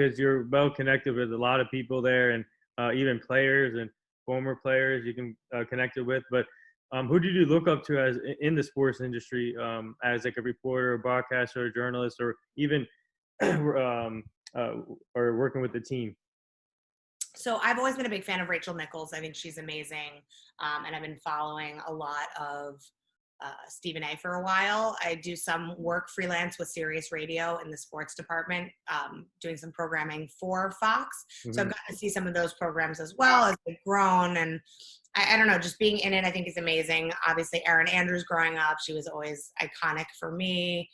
because you're well connected with a lot of people there, and even players and former players you can connect it with. But who did you look up to as in the sports industry, as like a reporter, a broadcaster, a journalist, or even or working with the team? So I've always been a big fan of Rachel Nichols. I think she's amazing. And I've been following a lot of Stephen A for a while. I do some work freelance with Sirius Radio in the sports department, doing some programming for Fox. So I've gotten to see some of those programs as well as they've grown. And I don't know, just being in it, I think is amazing. Obviously, Erin Andrews growing up, she was always iconic for me.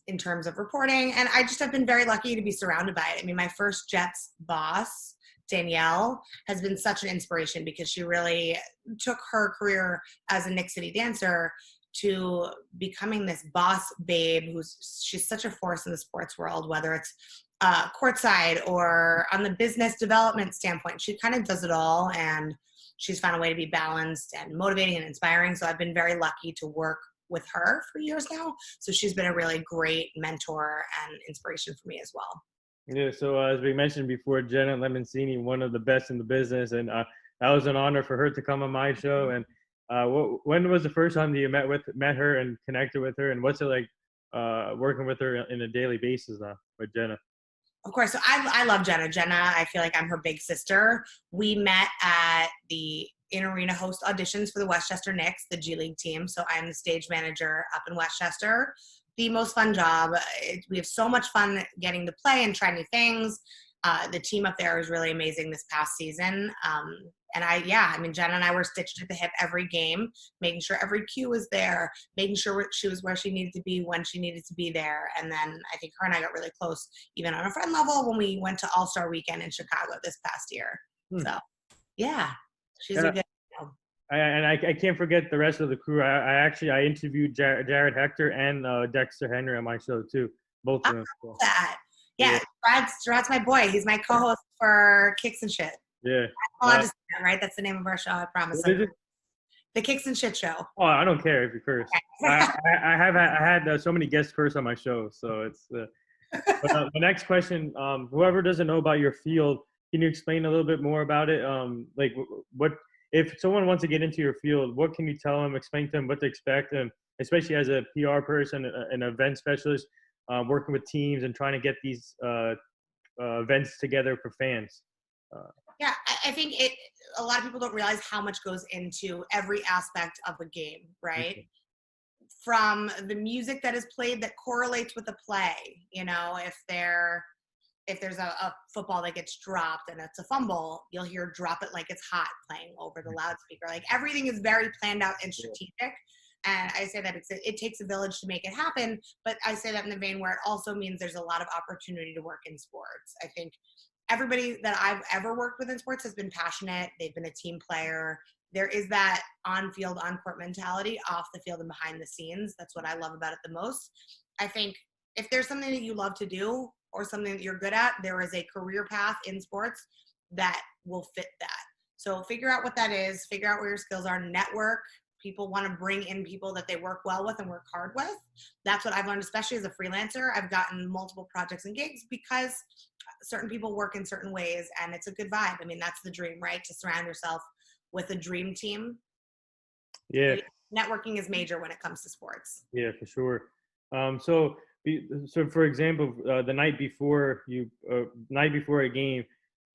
In terms of reporting. And I just have been very lucky to be surrounded by it. I mean, my first Jets boss, Danielle, has been such an inspiration because she really took her career as a Nick City dancer to becoming this boss babe she's such a force in the sports world, whether it's courtside or on the business development standpoint. She kind of does it all, and she's found a way to be balanced and motivating and inspiring. So I've been very lucky to work with her for years now. So she's been a really great mentor and inspiration for me as well. Yeah, so as we mentioned before, Jenna Lemoncini, one of the best in the business, and that was an honor for her to come on my show. And when was the first time that you met her and connected with her, and what's it like working with her in a daily basis now with Jenna? Of course. So I love Jenna. Jenna, I feel like I'm her big sister. We met at the in-arena host auditions for the Westchester Knicks, the G League team. So I'm the stage manager up in Westchester. The most fun job. We have so much fun getting to play and try new things. The team up there was really amazing this past season. I mean, Jenna and I were stitched at the hip every game, making sure every cue was there, making sure she was where she needed to be when she needed to be there. And then I think her and I got really close, even on a friend level, when we went to All-Star Weekend in Chicago this past year. So, yeah, she's a good. I can't forget the rest of the crew. I interviewed Jared Hector and Dexter Henry on my show too. Both of them. So. That. Yeah, Gerard's my boy. He's my co-host for Kicks and Shit. Yeah. I'm allowed to say that, right? That's the name of our show, I promise. The Kicks and Shit Show. Oh, I don't care if you curse. Okay. I had so many guests curse on my show, so it's. But, the next question, whoever doesn't know about your field, can you explain a little bit more about it? Like what if someone wants to get into your field, what can you tell them? Explain to them what to expect, and especially as a PR person, an event specialist, working with teams and trying to get these events together for fans. Yeah, I think a lot of people don't realize how much goes into every aspect of a game, right? Mm-hmm. From the music that is played that correlates with the play, you know, if there's a football that gets dropped and it's a fumble, you'll hear "Drop It Like It's Hot" playing over the loudspeaker. Like, everything is very planned out and strategic. And I say that because it takes a village to make it happen, but I say that in the vein where it also means there's a lot of opportunity to work in sports. I think everybody that I've ever worked with in sports has been passionate. They've been a team player. There is that on-field, on-court mentality, off the field and behind the scenes. That's what I love about it the most. I think if there's something that you love to do or something that you're good at, there is a career path in sports that will fit that. So figure out what that is, figure out where your skills are, network. People want to bring in people that they work well with and work hard with. That's what I've learned, especially as a freelancer. I've gotten multiple projects and gigs because certain people work in certain ways, and it's a good vibe. I mean, that's the dream, right? To surround yourself with a dream team. Yeah. Networking is major when it comes to sports. Yeah, for sure. So for example, the night before a game,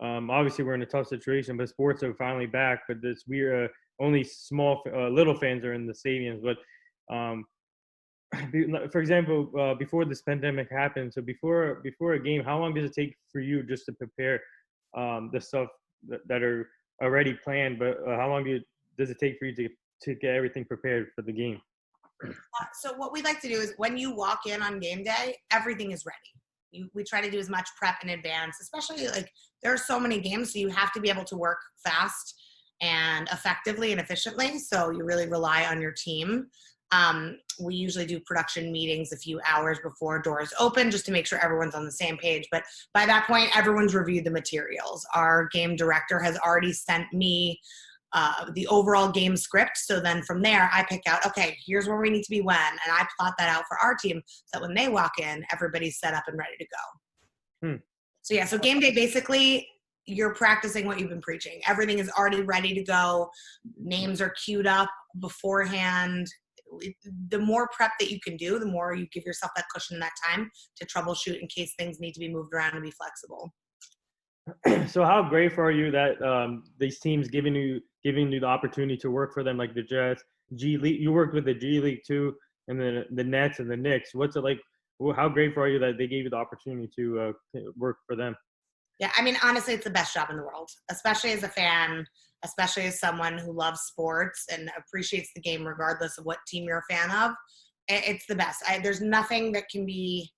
obviously we're in a tough situation, but sports are finally back. But we're only small, little fans are in the stadiums. But for example, before this pandemic happened, so before a game, how long does it take for you just to prepare the stuff that are already planned? But how long does it take for you to get everything prepared for the game? So what we like to do is when you walk in on game day, everything is ready. We try to do as much prep in advance, especially like there are so many games, so you have to be able to work fast and effectively and efficiently. So you really rely on your team. We usually do production meetings a few hours before doors open just to make sure everyone's on the same page. But by that point, everyone's reviewed the materials. Our game director has already sent me the overall game script. So then from there, I pick out, okay, here's where we need to be when, and I plot that out for our team so that when they walk in, everybody's set up and ready to go. Hmm. So yeah, so game day, basically you're practicing what you've been preaching. Everything is already ready to go. Names are queued up beforehand. The more prep that you can do, the more you give yourself that cushion and that time to troubleshoot in case things need to be moved around and be flexible. So how grateful are you that these teams giving you the opportunity to work for them, like the Jets, G League? You worked with the G League too, and then the Nets and the Knicks. What's it like? How grateful are you that they gave you the opportunity to work for them? Yeah, I mean, honestly, it's the best job in the world, especially as a fan, especially as someone who loves sports and appreciates the game regardless of what team you're a fan of. It's the best. There's nothing that can be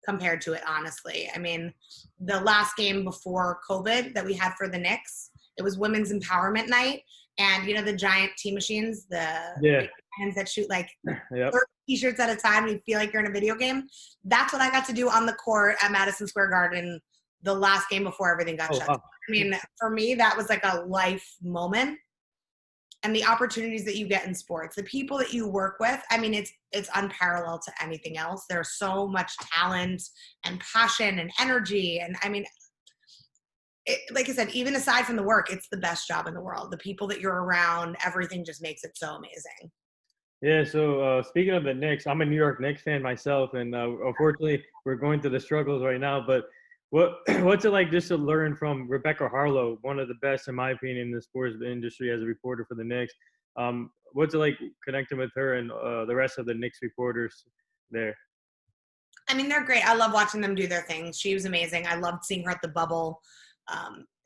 compared to it, honestly. I mean, the last game before COVID that we had for the Knicks, it was Women's Empowerment Night. And you know the giant tea machines, the Yeah. hands that shoot like Yep. 30 t-shirts at a time, and you feel like you're in a video game. That's what I got to do on the court at Madison Square Garden the last game before everything got Oh, shut wow. down. I mean, for me, that was like a life moment. And the opportunities that you get in sports, the people that you work with, I mean, it's unparalleled to anything else. There's so much talent and passion and energy. And I mean, like I said, even aside from the work, it's the best job in the world. The people that you're around, everything just makes it so amazing. Yeah, so speaking of the Knicks, I'm a New York Knicks fan myself, and unfortunately, we're going through the struggles right now. But what's it like just to learn from Rebecca Harlow, one of the best, in my opinion, in the sports industry as a reporter for the Knicks? What's it like connecting with her and the rest of the Knicks reporters there? I mean, they're great. I love watching them do their thing. She was amazing. I loved seeing her at the bubble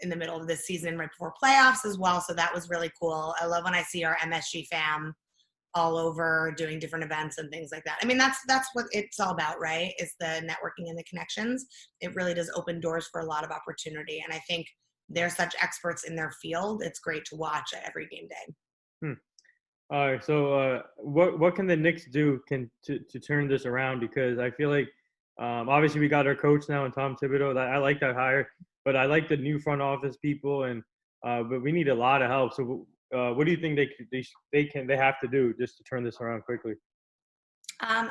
in the middle of this season, right before playoffs as well. So that was really cool. I love when I see our MSG fam all over doing different events and things like that. I mean, that's what it's all about, right? Is the networking and the connections. It really does open doors for a lot of opportunity. And I think they're such experts in their field. It's great to watch at every game day. Hmm. All right, so what can the Knicks do to turn this around? Because I feel like obviously we got our coach now and Tom Thibodeau. I like that hire, but I like the new front office people, and but we need a lot of help. So what do you think they have to do just to turn this around quickly? I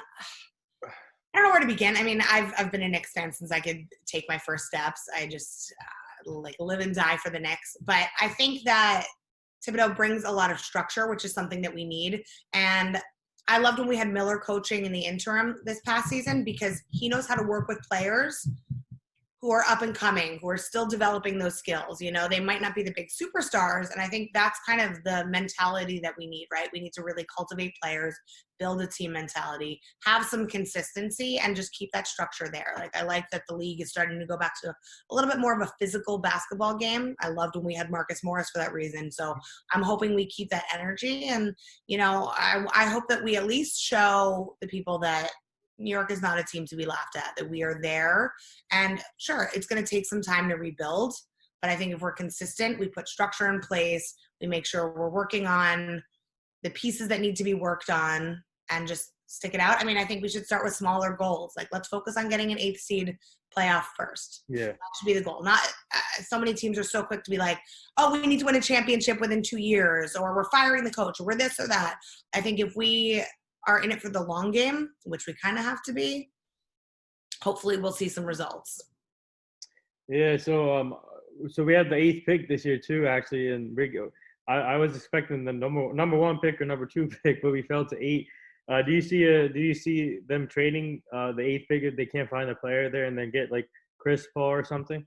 don't know where to begin. I mean, I've been a Knicks fan since I could take my first steps. I just like live and die for the Knicks. But I think that Thibodeau brings a lot of structure, which is something that we need. And I loved when we had Miller coaching in the interim this past season because he knows how to work with players who are up and coming, who are still developing those skills. You know, they might not be the big superstars. And I think that's kind of the mentality that we need, right? We need to really cultivate players, build a team mentality, have some consistency, and just keep that structure there. Like, I like that the league is starting to go back to a little bit more of a physical basketball game. I loved when we had Marcus Morris for that reason. So I'm hoping we keep that energy. And, you know, I hope that we at least show the people that New York is not a team to be laughed at, that we are there. And sure, it's going to take some time to rebuild. But I think if we're consistent, we put structure in place, we make sure we're working on the pieces that need to be worked on and just stick it out. I mean, I think we should start with smaller goals. Like, let's focus on getting an 8th seed playoff first. Yeah. That should be the goal. Not so many teams are so quick to be like, oh, we need to win a championship within 2 years, or we're firing the coach, or we're this or that. I think if we are in it for the long game, which we kind of have to be, hopefully we'll see some results. Yeah, so we had the 8th pick this year too, actually, and I was expecting the number 1 pick or number 2 pick, but we fell to 8. Do you see them trading the 8th pick if they can't find a player there and then get like Chris Paul or something?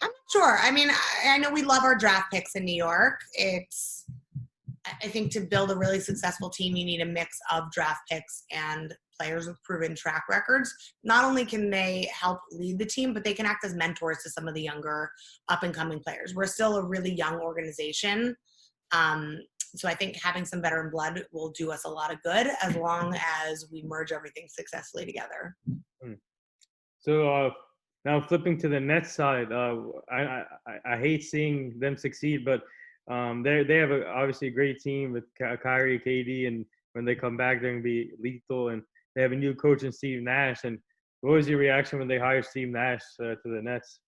I'm not sure. I mean, I know we love our draft picks in New York. I think to build a really successful team, you need a mix of draft picks and players with proven track records. Not only can they help lead the team, but they can act as mentors to some of the younger up-and-coming players. We're still a really young organization. So I think having some veteran blood will do us a lot of good as long as we merge everything successfully together. So now flipping to the Nets side, I hate seeing them succeed, but they have obviously a great team with Kyrie, KD, and when they come back, they're going to be lethal. And they have a new coach in Steve Nash. And what was your reaction when they hired Steve Nash to the Nets?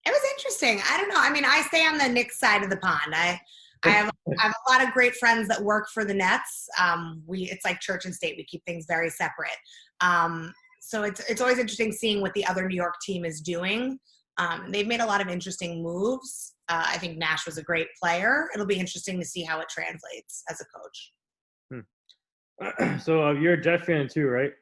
It was interesting. I don't know. I mean, I stay on the Knicks side of the pond. I have a lot of great friends that work for the Nets. It's like church and state. We keep things very separate. So it's always interesting seeing what the other New York team is doing. They've made a lot of interesting moves. I think Nash was a great player. It'll be interesting to see how it translates as a coach. So you're a Jet fan too, right?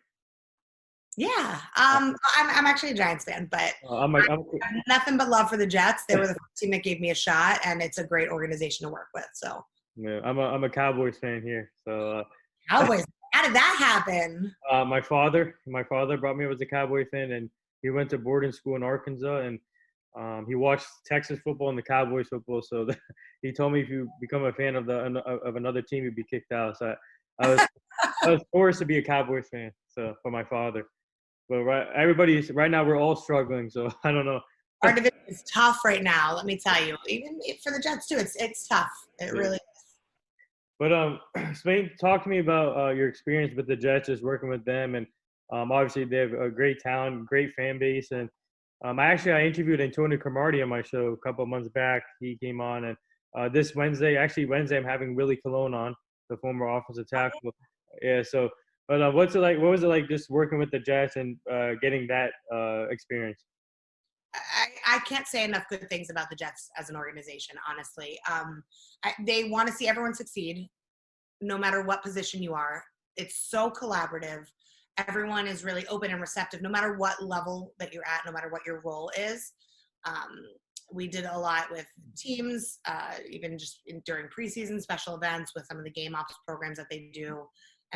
Yeah, I'm actually a Giants fan, but I'm I have nothing but love for the Jets. They were the first team that gave me a shot, and it's a great organization to work with. So yeah, I'm a Cowboys fan here. So Cowboys, how did that happen? my father brought me up as a Cowboy fan, and he went to boarding school in Arkansas, and he watched Texas football and the Cowboys football. So he told me if you become a fan of another team, you'd be kicked out. So I was I was forced to be a Cowboys fan. So for my father. But right now we're all struggling, so I don't know. Our division is tough right now. Let me tell you, even for the Jets too, it's tough. It really is. But Spain, talk to me about your experience with the Jets, just working with them, and obviously they have a great talent, great fan base, and I interviewed Antonio Cromartie on my show a couple of months back. He came on, and this Wednesday, I'm having Willie Colon on, the former offensive tackle. Yeah, so. But what's it like? What was it like just working with the Jets and getting that experience? I can't say enough good things about the Jets as an organization, honestly. They want to see everyone succeed, no matter what position you are. It's so collaborative. Everyone is really open and receptive, no matter what level that you're at, no matter what your role is. We did a lot with teams, even just during preseason special events with some of the game ops programs that they do.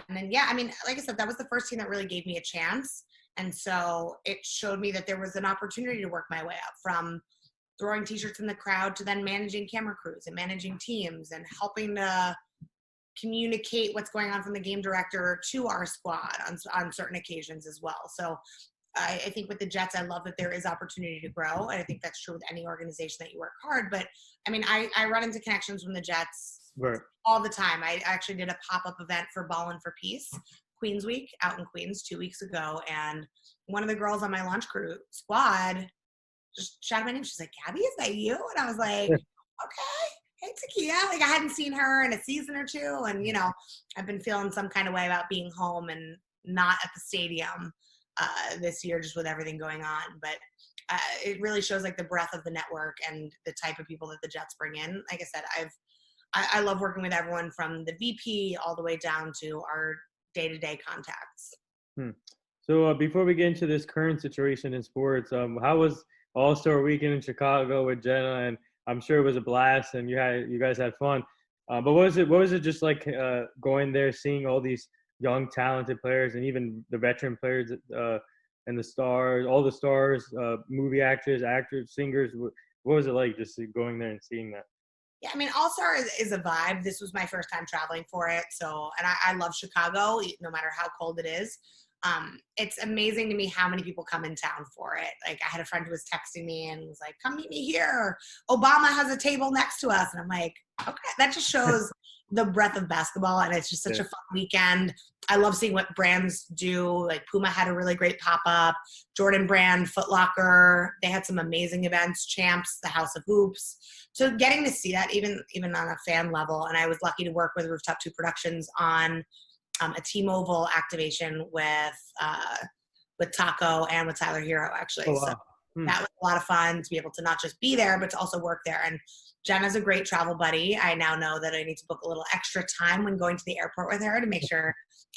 And then, yeah, I mean, like I said, that was the first team that really gave me a chance. And so it showed me that there was an opportunity to work my way up from throwing t-shirts in the crowd to then managing camera crews and managing teams and helping to communicate what's going on from the game director to our squad on certain occasions as well. So I think with the Jets, I love that there is opportunity to grow. And I think that's true with any organization that you work hard. But I mean, I run into connections from the Jets Right. all the time. I actually did a pop-up event for Ballin' for Peace, Queens Week, out in Queens 2 weeks ago. And one of the girls on my launch crew squad just shouted my name. She's like, Gabby, is that you? And I was like, okay. Hey, Takia. Like, I hadn't seen her in a season or two. And, you know, I've been feeling some kind of way about being home and not at the stadium this year, just with everything going on. But it really shows like the breadth of the network and the type of people that the Jets bring in. Like I said, I love working with everyone from the VP all the way down to our day-to-day contacts. So before we get into this current situation in sports, how was All-Star Weekend in Chicago with Jenna? And I'm sure it was a blast, and you guys had fun. But what was it just like going there, seeing all these young, talented players, and even the veteran players and the stars, all the stars, movie actors, singers? What was it like just going there and seeing that? Yeah, I mean, All-Star is a vibe. This was my first time traveling for it. So, and I love Chicago, no matter how cold it is. It's amazing to me how many people come in town for it. Like, I had a friend who was texting me and was like, come meet me here. Obama has a table next to us. And I'm like, okay, that just shows the breadth of basketball. And it's just such a fun weekend. I love seeing what brands do. Like Puma had a really great pop-up. Jordan Brand, Foot Locker. They had some amazing events. Champs, the House of Hoops. So getting to see that even on a fan level. And I was lucky to work with Rooftop 2 Productions on a T-Mobile activation with Taco and with Tyler Hero, actually. Oh, wow. So that was a lot of fun to be able to not just be there, but to also work there. And Jenna's a great travel buddy. I now know that I need to book a little extra time when going to the airport with her to make sure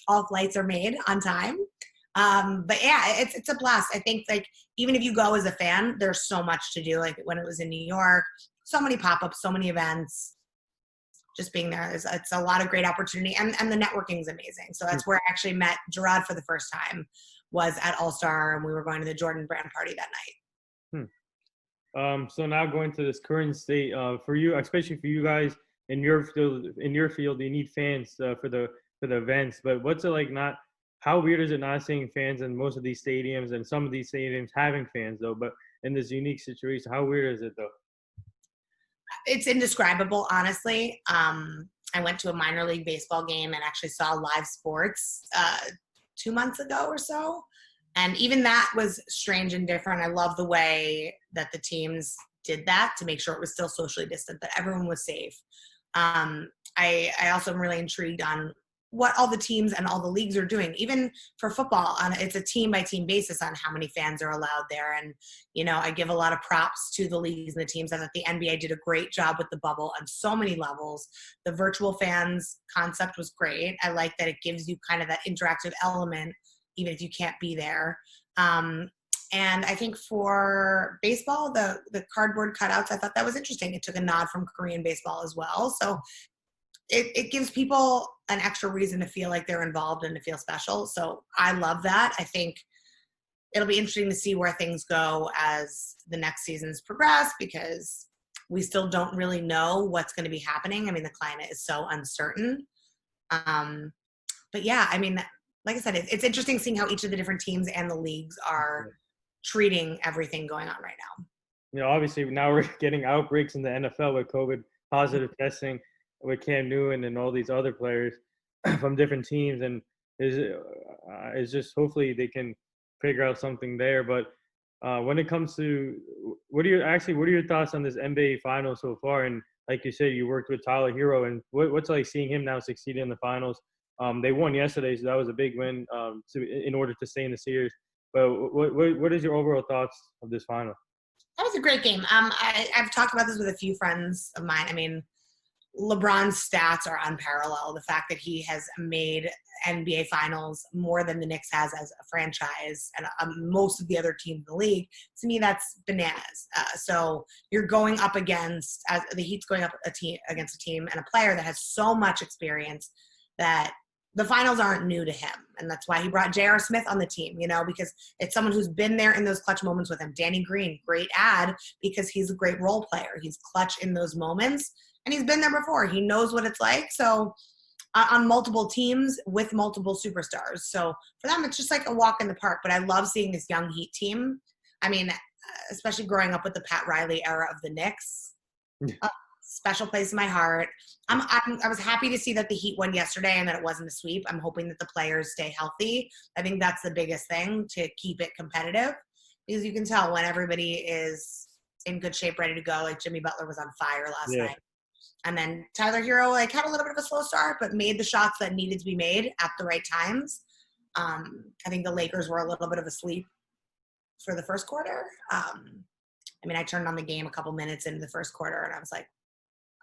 all flights are made on time. But yeah, it's a blast. I think like even if you go as a fan, there's so much to do. Like when it was in New York, so many pop-ups, so many events. Just being there it's a lot of great opportunity, and the networking is amazing. So that's where I actually met Gerard for the first time, was at All-Star, and we were going to the Jordan Brand party that night. So now going to this current state, for you, especially for you guys in your field, you need fans for the events. But what's it like? How weird is it not seeing fans in most of these stadiums, and some of these stadiums having fans though? But in this unique situation, how weird is it though? It's indescribable, honestly. I went to a minor league baseball game and actually saw live sports 2 months ago or so. And even that was strange and different. I love the way that the teams did that to make sure it was still socially distant, that everyone was safe. I also am really intrigued on what all the teams and all the leagues are doing. Even for football, it's a team by team basis on how many fans are allowed there. And, you know, I give a lot of props to the leagues and the teams. I thought the NBA did a great job with the bubble on so many levels. The virtual fans concept was great. I like that it gives you kind of that interactive element, even if you can't be there. And I think for baseball, the cardboard cutouts, I thought that was interesting. It took a nod from Korean baseball as well. So it gives people an extra reason to feel like they're involved and to feel special. So I love that. I think it'll be interesting to see where things go as the next seasons progress, because we still don't really know what's going to be happening. I mean, the climate is so uncertain. But yeah, I mean, like I said, it's interesting seeing how each of the different teams and the leagues are treating everything going on right now. You know, obviously now we're getting outbreaks in the NFL with COVID positive testing with Cam Newton and all these other players from different teams, and it's just hopefully they can figure out something there. But when it comes to what are your thoughts on this NBA final so far? And like you said, you worked with Tyler Hero, and what's like seeing him now succeed in the finals? They won yesterday, so that was a big win in order to stay in the series. But what is your overall thoughts of this final? That was a great game. I've talked about this with a few friends of mine. I mean, LeBron's stats are unparalleled. The fact that he has made NBA finals more than the Knicks has as a franchise and most of the other teams in the league, to me, that's bananas. So you're going up against, the Heat's going up against a team and a player that has so much experience that the finals aren't new to him. And that's why he brought J.R. Smith on the team, you know, because it's someone who's been there in those clutch moments with him. Danny Green, great ad, because he's a great role player. He's clutch in those moments, and he's been there before. He knows what it's like. So on multiple teams with multiple superstars. So for them, it's just like a walk in the park. But I love seeing this young Heat team. I mean, especially growing up with the Pat Riley era of the Knicks. Special place in my heart. I was happy to see that the Heat won yesterday and that it wasn't a sweep. I'm hoping that the players stay healthy. I think that's the biggest thing to keep it competitive, because you can tell when everybody is in good shape, ready to go. Like Jimmy Butler was on fire last night. And then Tyler Hero like had a little bit of a slow start, but made the shots that needed to be made at the right times. I think the Lakers were a little bit of a sleep for the first quarter. I mean, I turned on the game a couple minutes into the first quarter and I was like,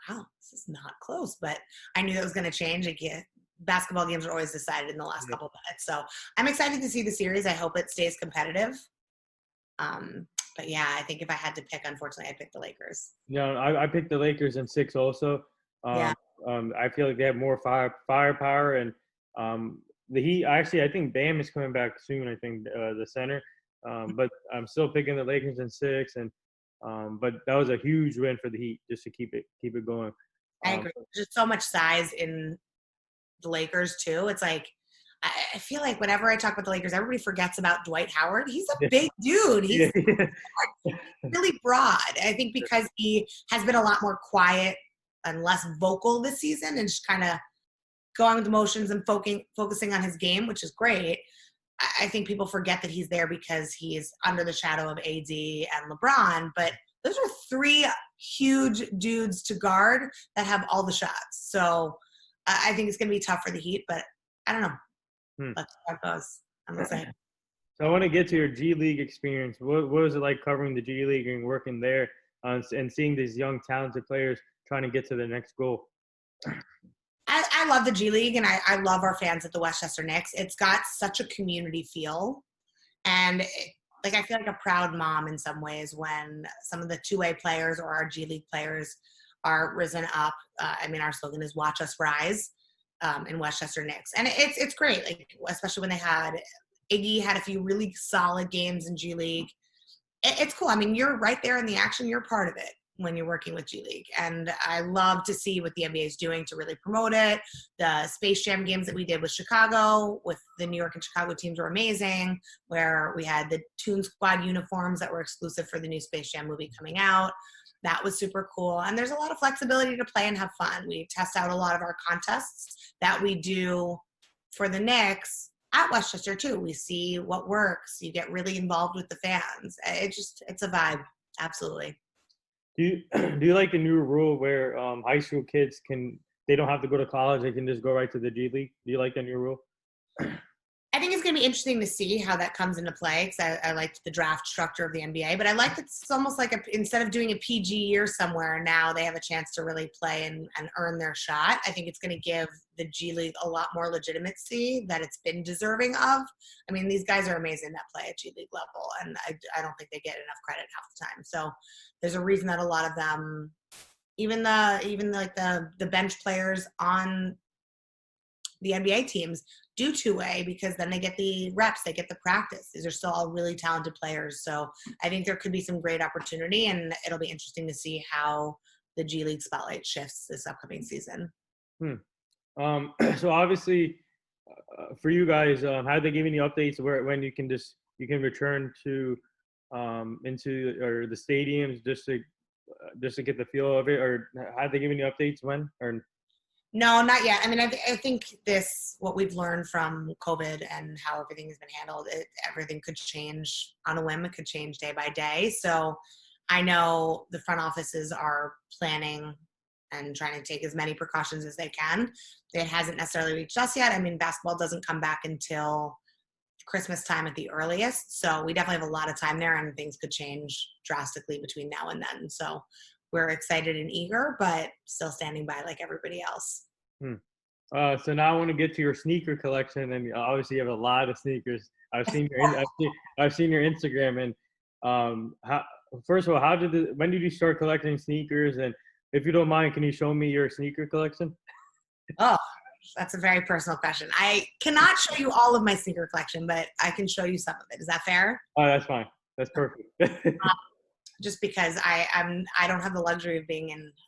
wow, this is not close, but I knew that was going to change. Again, basketball games are always decided in the last couple of minutes. So I'm excited to see the series. I hope it stays competitive. But yeah, I think if I had to pick, unfortunately, I picked the Lakers. No, I picked the Lakers in 6 also. I feel like they have more firepower, and the Heat. Actually, I think Bam is coming back soon. I think the center, but I'm still picking the Lakers in 6, and but that was a huge win for the Heat just to keep it going. I agree. There's just so much size in the Lakers too. It's like I feel like whenever I talk about the Lakers, everybody forgets about Dwight Howard. He's a big dude. He's really broad. I think because he has been a lot more quiet and less vocal this season and just kind of going with the motions and focusing on his game, which is great. I think people forget that he's there because he's under the shadow of AD and LeBron. But those are 3 huge dudes to guard that have all the shots. So I think it's going to be tough for the Heat, but I don't know. Let's see how it goes. I'm excited. So I want to get to your G League experience. What was it like covering the G League and working there and seeing these young, talented players trying to get to the next goal? I love the G League, and I love our fans at the Westchester Knicks. It's got such a community feel. And I feel like a proud mom in some ways when some of the two-way players or our G League players are risen up. I mean, our slogan is "Watch Us Rise" in Westchester Knicks, and it's great. Like especially when Iggy had a few really solid games in G League. It's cool. I mean, you're right there in the action. You're part of it when you're working with G League, and I love to see what the NBA is doing to really promote it. The Space Jam games that we did with Chicago, with the New York and Chicago teams were amazing, where we had the Toon Squad uniforms that were exclusive for the new Space Jam movie coming out. That was super cool. And there's a lot of flexibility to play and have fun. We test out a lot of our contests that we do for the Knicks at Westchester too. We see what works. You get really involved with the fans. It's a vibe. Absolutely. Do you like the new rule where high school kids they don't have to go to college; they can just go right to the G League. Do you like that new rule? I think it's going to be interesting to see how that comes into play because I liked the draft structure of the NBA, but I like that it's almost like instead of doing a PG year somewhere, now they have a chance to really play and earn their shot. I think it's going to give the G League a lot more legitimacy that it's been deserving of. I mean, these guys are amazing that play at G League level, and I don't think they get enough credit half the time. So there's a reason that a lot of them, even like the bench players on the NBA teams do two-way because then they get the reps, they get the practice. These are still all really talented players. So I think there could be some great opportunity, and it'll be interesting to see how the G League spotlight shifts this upcoming season. So obviously for you guys, have they given you updates when you can return to into or the stadiums just to get the feel of it, or have they given you updates when or? No, not yet. I mean, I think what we've learned from COVID and how everything has been handled, everything could change on a whim. It could change day by day. So I know the front offices are planning and trying to take as many precautions as they can. It hasn't necessarily reached us yet. I mean, basketball doesn't come back until Christmas time at the earliest. So we definitely have a lot of time there, and things could change drastically between now and then. So we're excited and eager, but still standing by like everybody else. So now I want to get to your sneaker collection, and obviously you have a lot of sneakers. I've seen your Instagram, and first of all, when did you start collecting sneakers? And if you don't mind, can you show me your sneaker collection? Oh, that's a very personal question. I cannot show you all of my sneaker collection, but I can show you some of it. Is that fair? Oh, that's fine. That's perfect. Just because I don't have the luxury of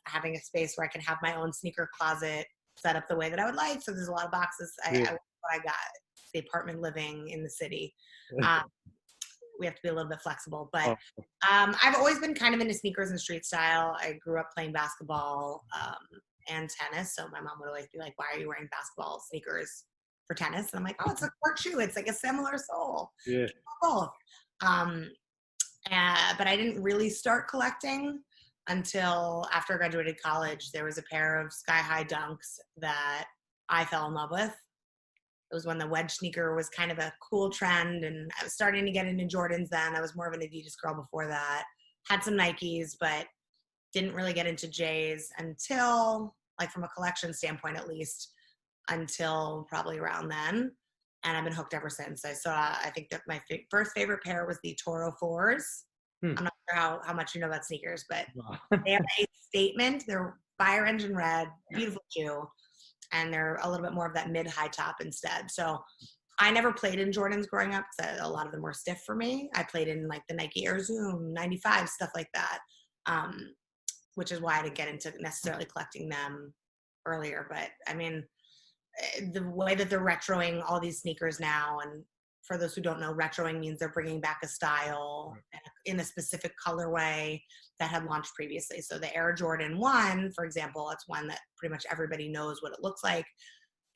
having a space where I can have my own sneaker closet set up the way that I would like. So there's a lot of boxes. I got the apartment living in the city. We have to be a little bit flexible, but I've always been kind of into sneakers and street style. I grew up playing basketball and tennis. So my mom would always be like, why are you wearing basketball sneakers for tennis? And I'm like, oh, it's a court shoe. It's like a similar sole. Yeah. Both. But I didn't really start collecting until after I graduated college. There was a pair of sky-high Dunks that I fell in love with. It was when the wedge sneaker was kind of a cool trend, and I was starting to get into Jordans then. I was more of an Adidas girl before that. Had some Nikes, but didn't really get into J's until, like from a collection standpoint at least, until probably around then. And I've been hooked ever since. I think that my first favorite pair was the Toro 4s. I'm not sure how much you know about sneakers, but they have a statement. They're fire engine red, beautiful shoe, and they're a little bit more of that mid-high top instead. So I never played in Jordans growing up because a lot of them were stiff for me. I played in like the Nike Air Zoom, 95, stuff like that, which is why I didn't get into necessarily collecting them earlier. But I mean, the way that they're retroing all these sneakers now, and for those who don't know, retroing means they're bringing back a style in a specific colorway that had launched previously. So the Air Jordan 1, for example, it's one that pretty much everybody knows what it looks like.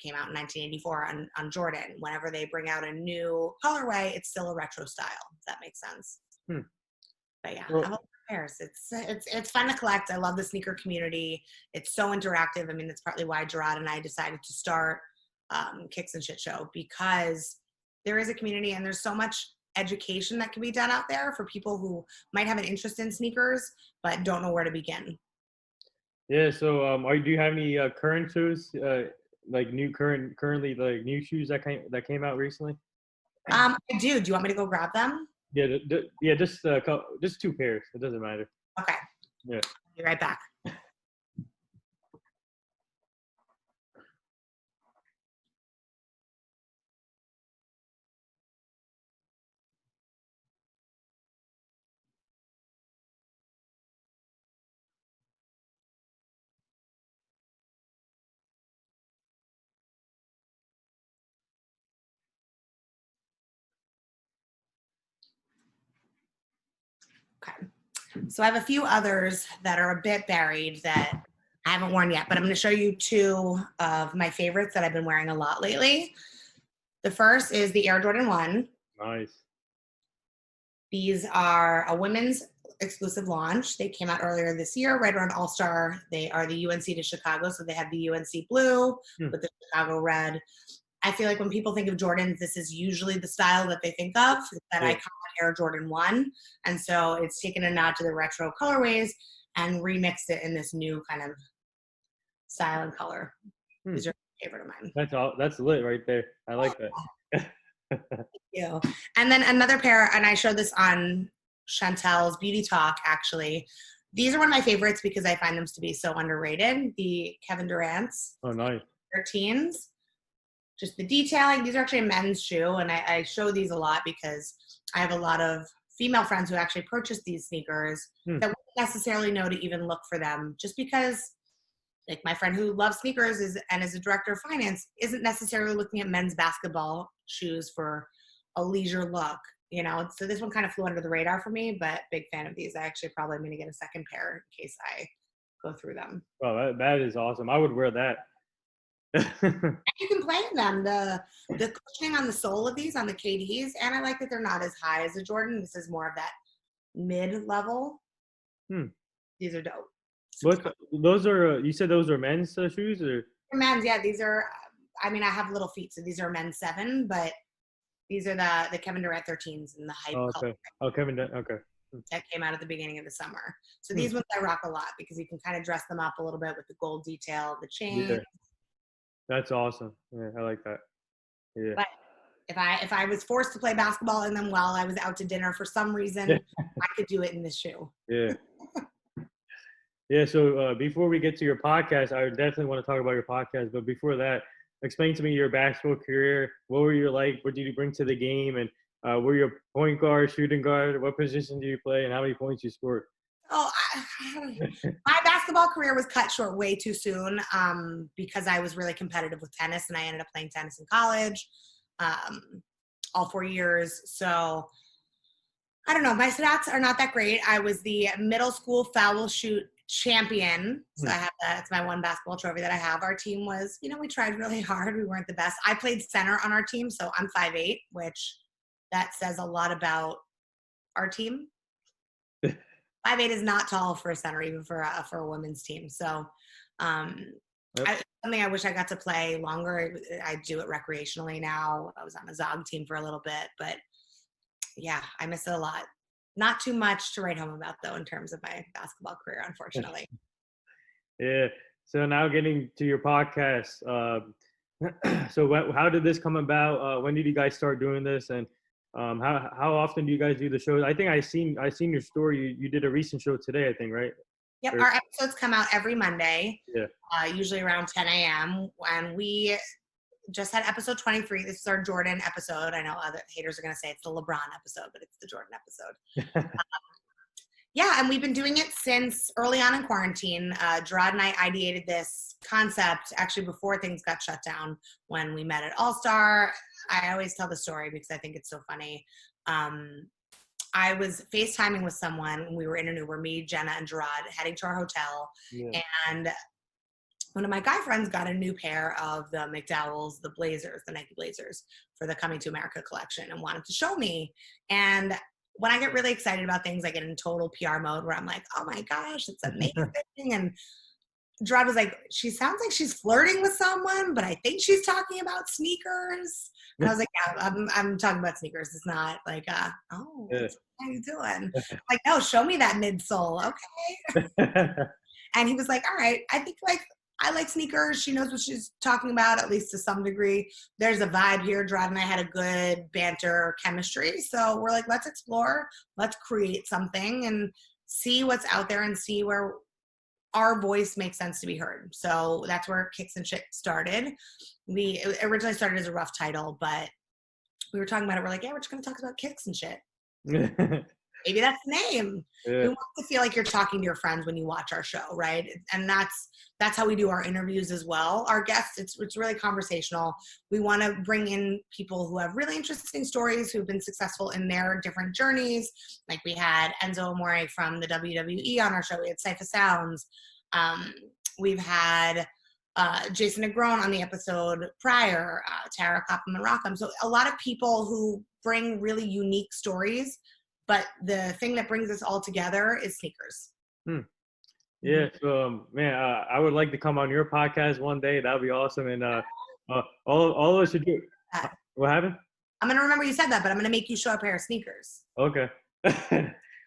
Came out in 1984 on Jordan. Whenever they bring out a new colorway, it's still a retro style, if that makes sense. But yeah, I love pairs. It's fun to collect. I love the sneaker community. It's so interactive. I mean, that's partly why Gerard and I decided to start Kicks and Shit Show, because there is a community and there's so much education that can be done out there for people who might have an interest in sneakers but don't know where to begin. Yeah. So, do you have any current shoes, like currently like new shoes that came out recently? I do. Do you want me to go grab them? Yeah. Just two pairs. It doesn't matter. Okay. Yeah. Be right back. Okay. So I have a few others that are a bit buried that I haven't worn yet, but I'm going to show you two of my favorites that I've been wearing a lot lately. The first is the Air Jordan 1. Nice. These are a women's exclusive launch. They came out earlier this year, right around All-Star. They are the UNC to Chicago, so they have the UNC blue with the Chicago red. I feel like when people think of Jordans, this is usually the style that they think of, that iconic Air Jordan 1. And so it's taken a nod to the retro colorways and remixed it in this new kind of style and color. These are my favorite of mine. That's lit right there. I like that. Thank you. And then another pair, and I showed this on Chantel's Beauty Talk, actually. These are one of my favorites because I find them to be so underrated. The Kevin Durant's. Oh, nice. 13s. Just the detailing. These are actually a men's shoe, and I show these a lot because I have a lot of female friends who actually purchase these sneakers that wouldn't necessarily know to even look for them, just because, like, my friend who loves sneakers is a director of finance isn't necessarily looking at men's basketball shoes for a leisure look, you know. So this one kind of flew under the radar for me, but big fan of these. I actually probably am going to get a second pair in case I go through them. Oh, that is awesome. I would wear that. You can play in them. The cushioning on the sole of these, on the KDs, and I like that they're not as high as the Jordan. This is more of that mid-level. These are dope. Those are, you said those are men's shoes, or? Men's, yeah. These are, I mean, I have little feet, so these are men's 7, but these are the Kevin Durant 13s in the hype color. Oh, Kevin Durant, okay. That came out at the beginning of the summer. So these ones I rock a lot because you can kind of dress them up a little bit with the gold detail, the chain. Yeah. That's awesome. Yeah, I like that. Yeah. But if I was forced to play basketball in them while I was out to dinner for some reason, I could do it in this shoe. Yeah. Yeah. So before we get to your podcast, I definitely want to talk about your podcast. But before that, explain to me your basketball career. What were you like? What did you bring to the game? And were you a point guard, shooting guard? What position do you play? And how many points you scored? Oh, my basketball career was cut short way too soon because I was really competitive with tennis, and I ended up playing tennis in college all 4 years. So I don't know. My stats are not that great. I was the middle school foul shoot champion. So I have that. It's my one basketball trophy that I have. Our team was, you know, we tried really hard. We weren't the best. I played center on our team, so I'm 5'8", which that says a lot about our team. 5'8" is not tall for a center, even for a women's team. So something I wish I got to play longer. I do it recreationally now. I was on a Zog team for a little bit, but yeah, I miss it a lot. Not too much to write home about, though, in terms of my basketball career, unfortunately. Yeah. So now getting to your podcast. So how did this come about? When did you guys start doing this? And how often do you guys do the shows? I think I seen your story. You did a recent show today, I think, right? Yep, our episodes come out every Monday. Yeah. Usually around 10 a.m. And we just had episode 23. This is our Jordan episode. I know other haters are going to say it's the LeBron episode, but it's the Jordan episode. Yeah, and we've been doing it since early on in quarantine. Gerard and I ideated this concept actually before things got shut down when we met at All-Star. I always tell the story because I think it's so funny. I was FaceTiming with someone when we were in an Uber, me, Jenna, and Gerard, heading to our hotel. Yeah. And one of my guy friends got a new pair of the McDowell's, the Blazers, the Nike Blazers, for the Coming to America collection and wanted to show me. And when I get really excited about things, I get in total PR mode where I'm like, oh my gosh, it's amazing. And Gerard was like, she sounds like she's flirting with someone, but I think she's talking about sneakers. And I was like, yeah, I'm talking about sneakers. It's not like, oh, how you doing? Like, no, show me that midsole. Okay. And he was like, all right, I think like, I like sneakers. She knows what she's talking about, at least to some degree. There's a vibe here. Gerard and I had a good banter chemistry. So we're like, let's explore. Let's create something and see what's out there and see where our voice makes sense to be heard. So that's where Kicks and Shit started. It originally started as a rough title, but we were talking about it. We're like, yeah, we're just going to talk about kicks and shit. Maybe that's the name. Yeah. You want to feel like you're talking to your friends when you watch our show, right? And that's how we do our interviews as well. Our guests, it's really conversational. We want to bring in people who have really interesting stories, who've been successful in their different journeys. Like we had Enzo Amore from the WWE on our show. We had Cypher Sounds. We've had Jason Negron on the episode prior, Tara Copham and Rockham. So a lot of people who bring really unique stories But the thing that brings us all together is sneakers. Yeah, so man, I would like to come on your podcast one day. That would be awesome. And all of us should do. What happened? I'm gonna remember you said that, but I'm gonna make you show a pair of sneakers. Okay.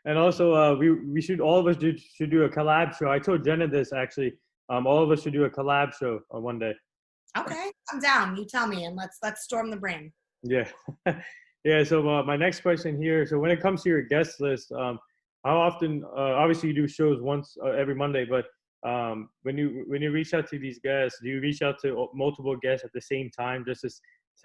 And also, we should all of us should do a collab show. I told Jenna this actually. All of us should do a collab show one day. Okay, I'm down. You tell me, and let's storm the brain. Yeah. Yeah. So my next question here. So when it comes to your guest list, how often? Obviously, you do shows once every Monday, but when you reach out to these guests, do you reach out to multiple guests at the same time just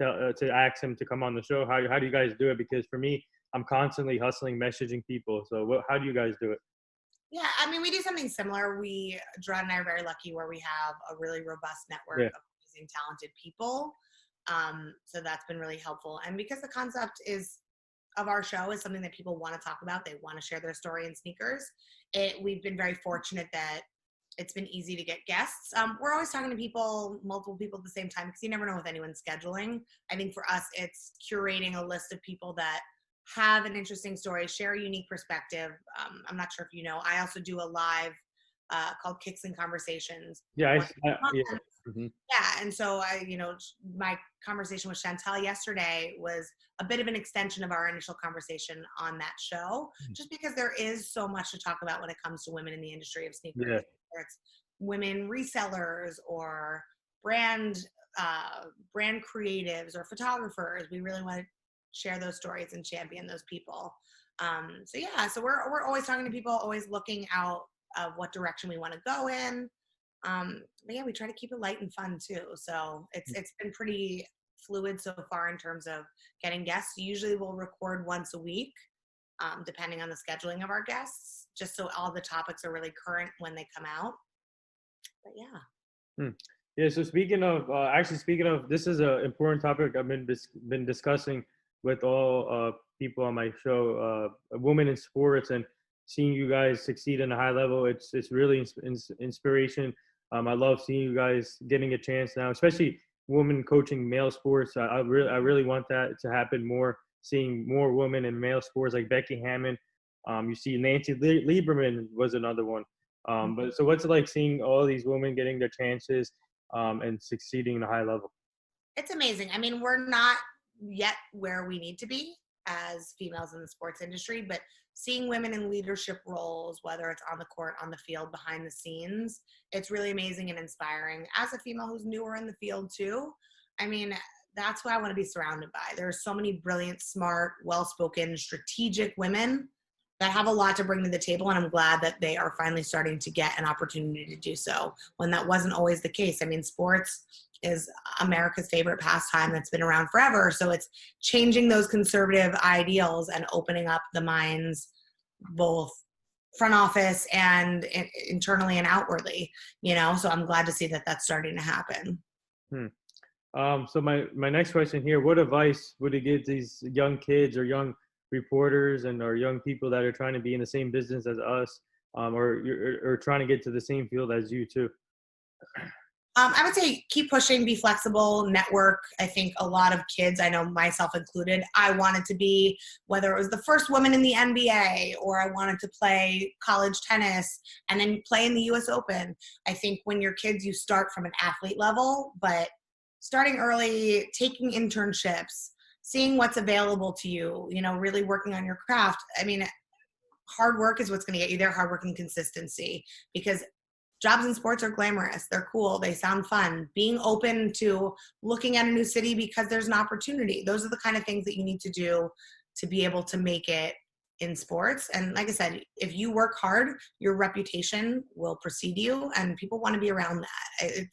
to ask them to come on the show? How do you guys do it? Because for me, I'm constantly hustling, messaging people. So how do you guys do it? Yeah, I mean, we do something similar. Gerard and I are very lucky where we have a really robust network of amazing, talented people. So that's been really helpful. And because the concept of our show is something that people want to talk about, they want to share their story in sneakers. We've been very fortunate that it's been easy to get guests. We're always talking to multiple people at the same time, because you never know with anyone's scheduling. I think for us, it's curating a list of people that have an interesting story, share a unique perspective. I'm not sure if you know, I also do a live called Kicks and Conversations. Yeah, Yeah, and so my conversation with Chantel yesterday was a bit of an extension of our initial conversation on that show, just because there is so much to talk about when it comes to women in the industry of sneakers. Yeah. Whether it's women resellers or brand creatives or photographers. We really want to share those stories and champion those people. So we're always talking to people, always looking out of what direction we want to go in. But yeah, we try to keep it light and fun too. So it's been pretty fluid so far in terms of getting guests. Usually we'll record once a week, depending on the scheduling of our guests, just so all the topics are really current when they come out. But yeah. Yeah. So speaking of, this is an important topic I've been discussing with all people on my show, women in sports, and seeing you guys succeed in a high level. It's really inspiration. I love seeing you guys getting a chance now, especially women coaching male sports. I really want that to happen more. Seeing more women in male sports like Becky Hammond. You see Nancy Lieberman was another one. But so what's it like seeing all these women getting their chances and succeeding at a high level? It's amazing. I mean, we're not yet where we need to be as females in the sports industry, but seeing women in leadership roles, whether it's on the court, on the field, behind the scenes, it's really amazing and inspiring. As a female who's newer in the field too, I mean, that's what I want to be surrounded by. There are so many brilliant, smart, well-spoken, strategic women that have a lot to bring to the table, and I'm glad that they are finally starting to get an opportunity to do so when that wasn't always the case. I mean, sports is America's favorite pastime that's been around forever, so it's changing those conservative ideals and opening up the minds, both front office and internally and outwardly, so I'm glad to see that that's starting to happen. So my next question here, what advice would you give these young kids or young reporters or young people that are trying to be in the same business as us, or trying to get to the same field as you too? I would say keep pushing, be flexible, network. I think a lot of kids, I know myself included, I wanted to be, whether it was the first woman in the NBA or I wanted to play college tennis and then play in the US Open. I think when you're kids, you start from an athlete level, but starting early, taking internships, seeing what's available to you, really working on your craft. I mean, hard work is what's going to get you there, hard work and consistency, because jobs in sports are glamorous. They're cool. They sound fun. Being open to looking at a new city because there's an opportunity. Those are the kind of things that you need to do to be able to make it in sports. And like I said, if you work hard, your reputation will precede you, and people want to be around that.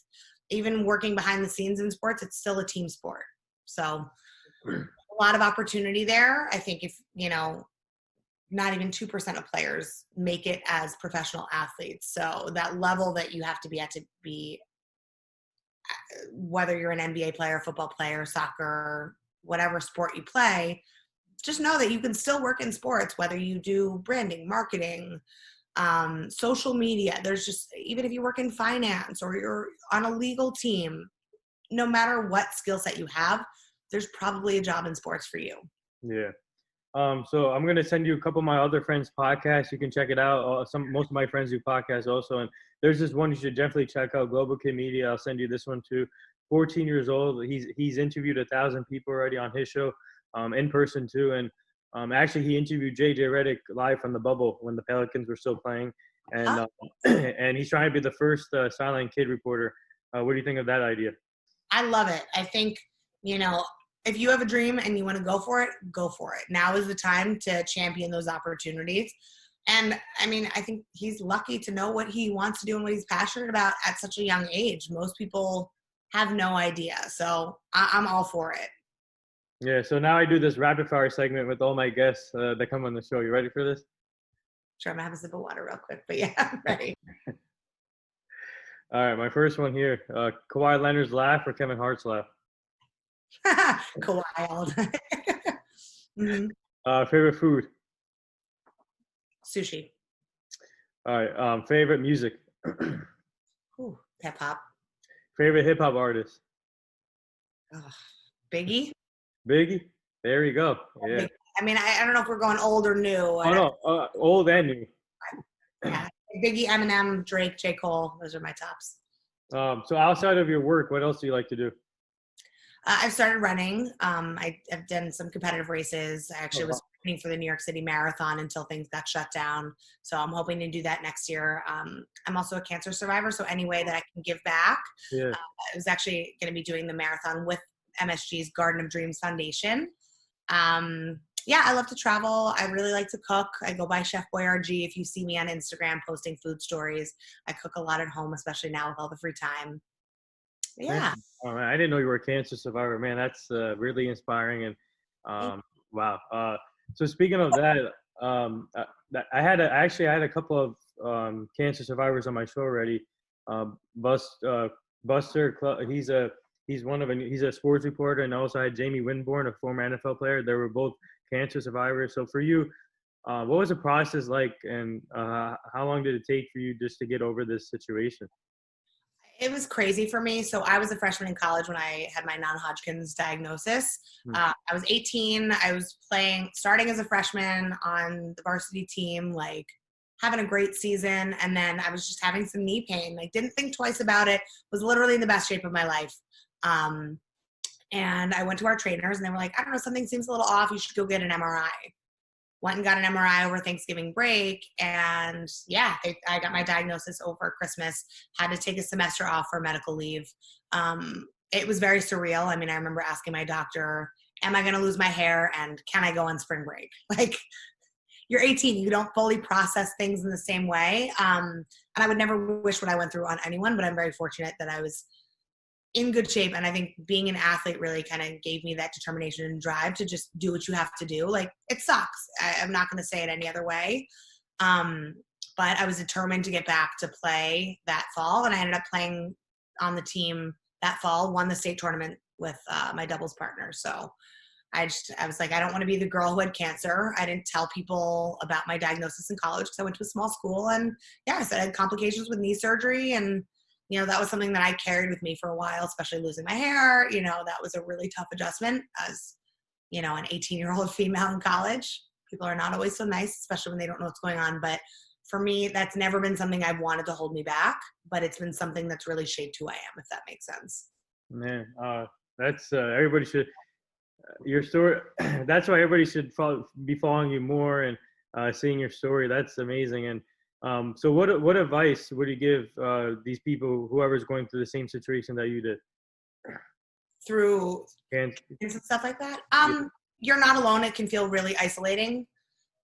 Even working behind the scenes in sports, it's still a team sport. So a lot of opportunity there. I think if, not even 2% of players make it as professional athletes. So that level that you have to be at to be, whether you're an NBA player, football player, soccer, whatever sport you play, just know that you can still work in sports, whether you do branding, marketing, social media. There's just, even if you work in finance or you're on a legal team, no matter what skill set you have, there's probably a job in sports for you. Yeah. So I'm gonna send you a couple of my other friends' podcasts. You can check it out. Most of my friends do podcasts also, and there's this one you should definitely check out. Global Kid Media. I'll send you this one too. 14 years old. He's interviewed 1,000 people already on his show, in person too. And actually, he interviewed JJ Redick live from the bubble when the Pelicans were still playing, and and he's trying to be the first silent kid reporter. What do you think of that idea? I love it. I think, if you have a dream and you want to go for it, go for it. Now is the time to champion those opportunities. And I mean, I think he's lucky to know what he wants to do and what he's passionate about at such a young age. Most people have no idea. So I'm all for it. Yeah, so now I do this rapid fire segment with all my guests that come on the show. You ready for this? Sure, I'm gonna have a sip of water real quick, but yeah, I'm ready. All right, my first one here. Kawhi Leonard's laugh or Kevin Hart's laugh? Kawhi. Mm-hmm. Favorite food? Sushi. All right, favorite music? Ooh, hip hop. Favorite hip hop artist? Biggie. Biggie? There you go. Yeah. Biggie. I mean, I don't know if we're going old or new. Oh, no, old and new. Yeah. Biggie, Eminem, Drake, J. Cole. Those are my tops. So outside of your work, what else do you like to do? I've started running. I've done some competitive races. I actually was training for the New York City Marathon until things got shut down. So I'm hoping to do that next year. I'm also a cancer survivor, so any way that I can give back. Yeah. I was actually going to be doing the marathon with MSG's Garden of Dreams Foundation. Yeah, I love to travel. I really like to cook. I go by Chef Boyardee. If you see me on Instagram posting food stories, I cook a lot at home, especially now with all the free time. Yeah. Oh, man, I didn't know you were a cancer survivor, man. That's really inspiring. And wow. So speaking of that, I had a couple of cancer survivors on my show already. Buster, he's a sports reporter, and also I had Jamie Winborn, a former NFL player. They were both cancer survivors. So for you, what was the process like, and how long did it take for you just to get over this situation? It was crazy for me. So I was a freshman in college when I had my non-Hodgkin's diagnosis. I was 18. I was starting as a freshman on the varsity team, like having a great season. And then I was just having some knee pain. Like didn't think twice about it. Was literally in the best shape of my life. And I went to our trainers and they were like, I don't know, something seems a little off. You should go get an MRI. Went and got an MRI over Thanksgiving break. And yeah, I got my diagnosis over Christmas, had to take a semester off for medical leave. It was very surreal. I mean, I remember asking my doctor, am I going to lose my hair and can I go on spring break? Like, you're 18, you don't fully process things in the same way. And I would never wish what I went through on anyone, but I'm very fortunate that I was in good shape. And I think being an athlete really kind of gave me that determination and drive to just do what you have to do. Like, it sucks. I'm not going to say it any other way. But I was determined to get back to play that fall. And I ended up playing on the team that fall, won the state tournament with my doubles partner. So I was like, I don't want to be the girl who had cancer. I didn't tell people about my diagnosis in college because I went to a small school. And yeah, I said I had complications with knee surgery. And that was something that I carried with me for a while, especially losing my hair. That was a really tough adjustment as, an 18-year-old female in college. People are not always so nice, especially when they don't know what's going on. But for me, that's never been something I've wanted to hold me back, but it's been something that's really shaped who I am, if that makes sense. Man, that's everybody should, your story, that's why everybody should be following you more and seeing your story. That's amazing. And so what advice would you give these people, whoever's going through the same situation that you did? Through and stuff like that? You're not alone. It can feel really isolating.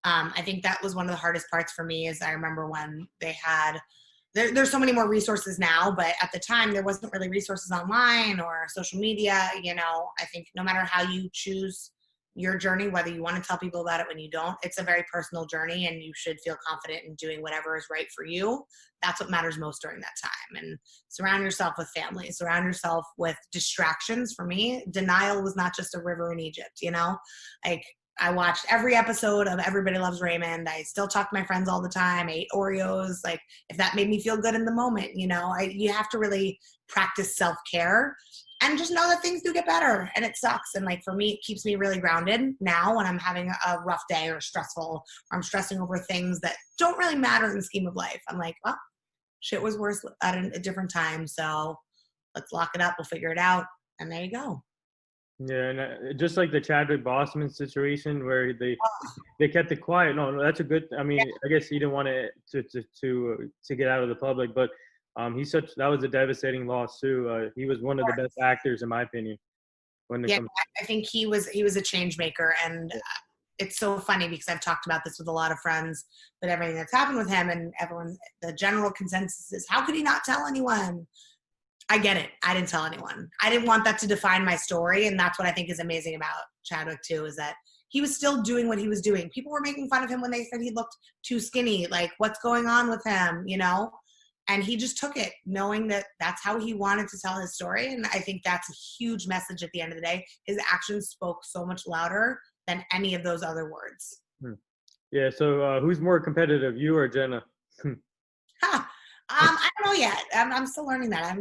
I think that was one of the hardest parts for me is I remember when they had, there's so many more resources now, but at the time there wasn't really resources online or social media. I think no matter how you choose your journey, whether you want to tell people about it when you don't, it's a very personal journey and you should feel confident in doing whatever is right for you. That's what matters most during that time. And surround yourself with family, surround yourself with distractions. For me, denial was not just a river in Egypt, like I watched every episode of Everybody Loves Raymond. I still talk to my friends all the time. I ate Oreos. Like if that made me feel good in the moment, you have to really practice self-care. and just know that things do get better, and it sucks. And like for me, it keeps me really grounded now when I'm having a rough day or stressful, or I'm stressing over things that don't really matter in the scheme of life. I'm like, well, shit was worse at a different time, so let's lock it up. We'll figure it out, and there you go. Yeah, and just like the Chadwick Boseman situation where they kept it quiet. No, no, that's a good. I mean, I guess he didn't want it to get out of the public, but that was a devastating loss too. He was one of the best actors in my opinion. When it Yeah, comes, I think he was a change maker, and it's so funny because I've talked about this with a lot of friends, but everything that's happened with him, and the general consensus is, how could he not tell anyone? I get it. I didn't tell anyone. I didn't want that to define my story. And that's what I think is amazing about Chadwick too, is that he was still doing what he was doing. People were making fun of him when they said he looked too skinny. Like, what's going on with him, you know? And he just took it, knowing that that's how he wanted to tell his story. And I think that's a huge message at the end of the day. His actions spoke so much louder than any of those other words. yeah. So who's more competitive, you or Jenna? I don't know yet. I'm still learning that.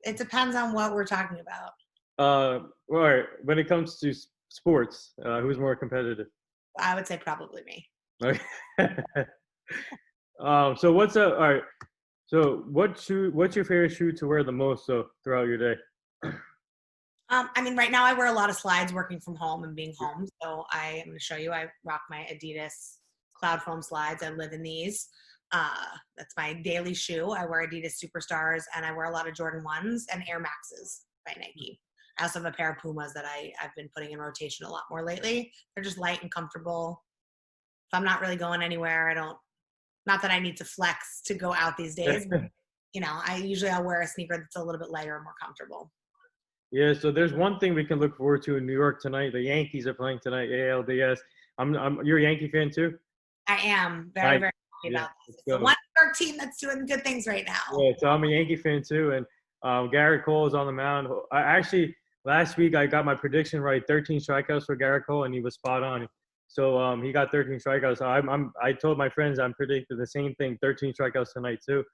It depends on what we're talking about. All right. When it comes to sports, who's more competitive? I would say probably me. Okay. So all right. So what's your favorite shoe to wear the most throughout your day? I mean, right now I wear a lot of slides working from home and being home. So I am going to show you. I rock my Adidas Cloud Foam slides. I live in these. That's my daily shoe. I wear Adidas Superstars, and I wear a lot of Jordan 1s and Air Maxes by Nike. I also have a pair of Pumas that I've been putting in rotation a lot more lately. They're just light and comfortable. If I'm not really going anywhere, not that I need to flex to go out these days. But, you know, I'll wear a sneaker that's a little bit lighter and more comfortable. Yeah, so there's one thing we can look forward to in New York tonight. The Yankees are playing tonight, ALDS. You're a Yankee fan too? I am very, very happy about this. It's the one New York team that's doing good things right now. Yeah, so I'm a Yankee fan too, and Garrett Cole is on the mound. Last week I got my prediction right, 13 strikeouts for Garrett Cole, and he was spot on. So he got 13 strikeouts. So I told my friends I'm predicting the same thing, 13 strikeouts tonight too.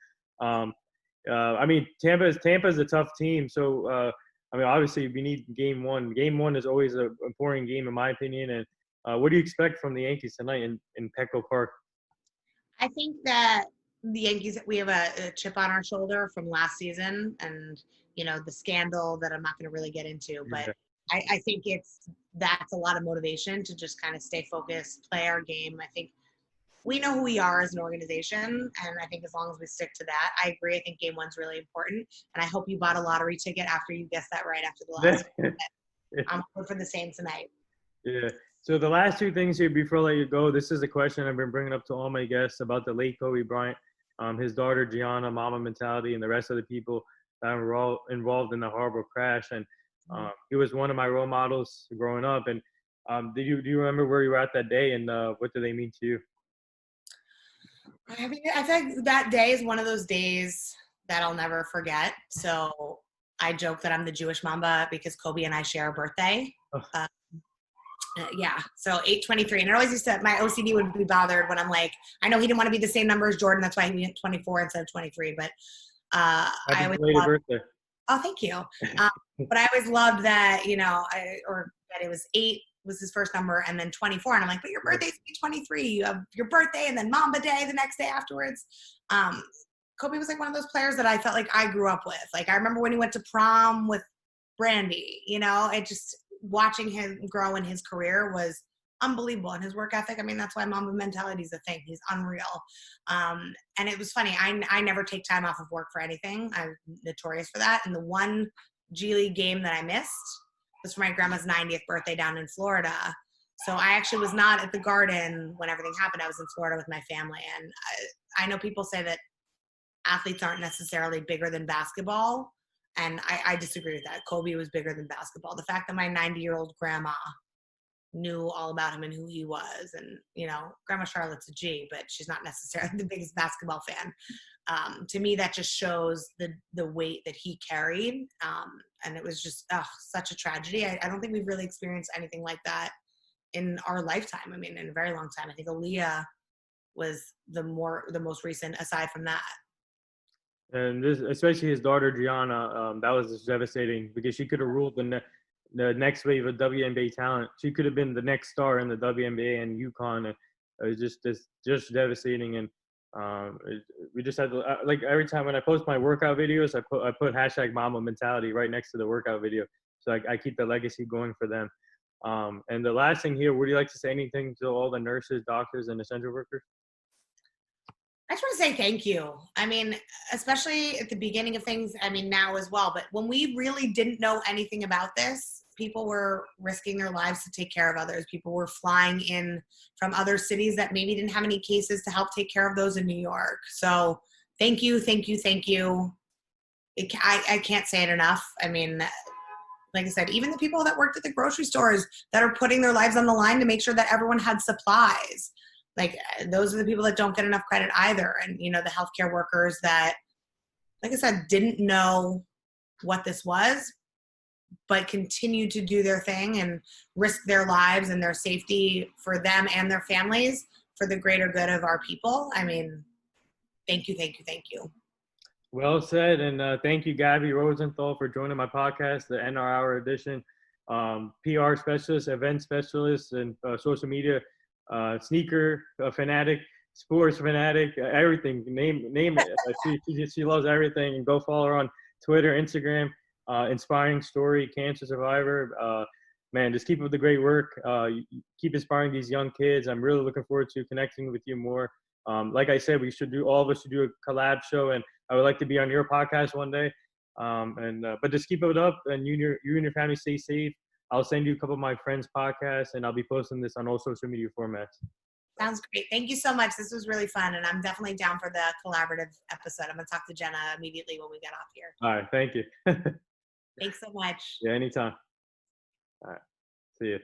I mean, Tampa's a tough team, so I mean, obviously we need game one. Game one is always an important game in my opinion. And what do you expect from the Yankees tonight in Petco Park? I think that the Yankees, we have a chip on our shoulder from last season, and you know, the scandal that I'm not going to really get into, but I think that's a lot of motivation to just kind of stay focused, play our game. I think we know who we are as an organization, and I think as long as we stick to that, I agree. I think game one's really important, and I hope you bought a lottery ticket after you guessed that right after the last one. I'm hoping for the same tonight. Yeah. So the last two things here before I let you go, this is a question I've been bringing up to all my guests about the late Kobe Bryant, his daughter Gianna, Mama Mentality, and the rest of the people that were all involved in the horrible crash. And he was one of my role models growing up. And do you remember where you were at that day, and what do they mean to you? I mean, I feel like that day is one of those days that I'll never forget. So I joke that I'm the Jewish Mamba because Kobe and I share a birthday. Yeah, so 8/23, and it always used to, my OCD would be bothered when I'm like, I know he didn't want to be the same number as Jordan, that's why he went 24 instead of 23, but I always loved, birthday. Oh, thank you. But I always loved that, you know, that it was 8 was his first number, and then 24, and I'm like, but your birthday's 23, you have your birthday and then Mamba Day the next day afterwards. Kobe was like one of those players that I felt like I grew up with. Like, I remember when he went to prom with Brandy, you know, it just, watching him grow in his career was unbelievable. And his work ethic, I mean, that's why Mamba Mentality is a thing. He's unreal. And it was funny. I never take time off of work for anything. I'm notorious for that. And the one G League game that I missed was for my grandma's 90th birthday down in Florida. So I actually was not at the Garden when everything happened. I was in Florida with my family. And I know people say that athletes aren't necessarily bigger than basketball. And I disagree with that. Kobe was bigger than basketball. The fact that my 90-year-old grandma knew all about him and who he was, and, you know, Grandma Charlotte's a G, but she's not necessarily the biggest basketball fan. To me, that just shows the weight that he carried. And it was just such a tragedy. I don't think we've really experienced anything like that in our lifetime. I mean, in a very long time. I think Aaliyah was the most recent aside from that. And this, especially his daughter Gianna, that was just devastating because she could have ruled the next wave of WNBA talent. She could have been the next star in the WNBA and UConn. And it was just devastating. And we just had to, like every time when I post my workout videos, I put hashtag Mama Mentality right next to the workout video, so I keep the legacy going for them. And the last thing here, would you like to say anything to all the nurses, doctors, and essential workers? I just want to say thank you. I mean, especially at the beginning of things, I mean, now as well, but when we really didn't know anything about this, people were risking their lives to take care of others. People were flying in from other cities that maybe didn't have any cases to help take care of those in New York. So thank you, thank you, thank you. I can't say it enough. I mean, like I said, even the people that worked at the grocery stores that are putting their lives on the line to make sure that everyone had supplies. Like those are the people that don't get enough credit either. And, you know, the healthcare workers that, like I said, didn't know what this was, but continued to do their thing and risk their lives and their safety for them and their families for the greater good of our people. I mean, thank you, thank you, thank you. Well said, and thank you, Gabby Rosenthal, for joining my podcast, the NR Hour edition. PR specialist, event specialist, and social media sneaker fanatic, sports fanatic, everything. Name it. She loves everything. And go follow her on Twitter, Instagram. Inspiring story, cancer survivor. Man, just keep up the great work. Keep inspiring these young kids. I'm really looking forward to connecting with you more. Like I said, all of us should do a collab show, and I would like to be on your podcast one day. But just keep it up, and you and your family stay safe. I'll send you a couple of my friends' podcasts, and I'll be posting this on all social media formats. Sounds great. Thank you so much. This was really fun, and I'm definitely down for the collaborative episode. I'm going to talk to Jenna immediately when we get off here. All right. Thank you. Thanks so much. Yeah, anytime. All right. See you.